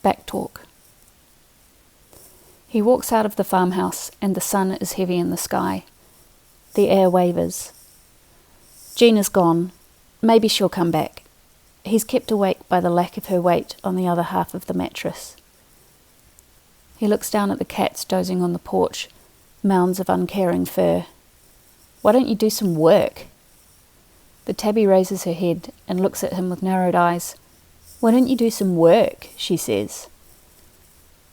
Back talk. He walks out of the farmhouse and the sun is heavy in the sky. The air wavers. Gina's gone. Maybe she'll come back. He's kept awake by the lack of her weight on the other half of the mattress. He looks down at the cats dozing on the porch, mounds of uncaring fur. Why don't you do some work? But Tabby raises her head and looks at him with narrowed eyes. Why don't you do some work? She says.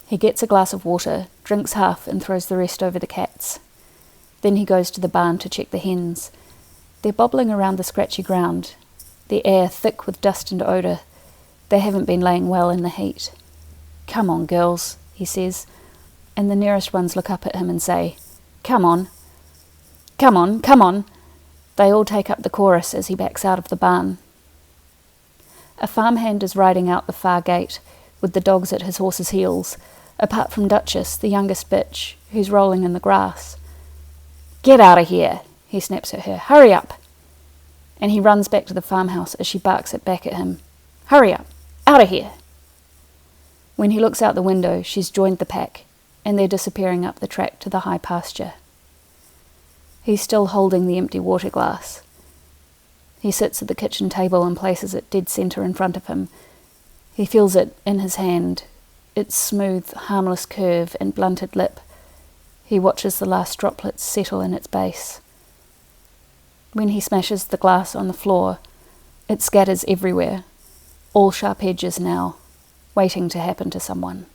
He gets a glass of water, drinks half and throws the rest over the cats. Then he goes to the barn to check the hens. They're bobbling around the scratchy ground, the air thick with dust and odour. They haven't been laying well in the heat. Come on, girls, he says, and the nearest ones look up at him and say, Come on. Come on, come on. They all take up the chorus as he backs out of the barn. A farmhand is riding out the far gate, with the dogs at his horse's heels, apart from Duchess, the youngest bitch, who's rolling in the grass. Get out of here, he snaps at her. Hurry up. And he runs back to the farmhouse as she barks it back at him. Hurry up. Out of here. When he looks out the window, she's joined the pack, and they're disappearing up the track to the high pasture. He's still holding the empty water glass. He sits at the kitchen table and places it dead centre in front of him. He feels it in his hand, its smooth, harmless curve and blunted lip. He watches the last droplets settle in its base. When he smashes the glass on the floor, it scatters everywhere, all sharp edges now, waiting to happen to someone.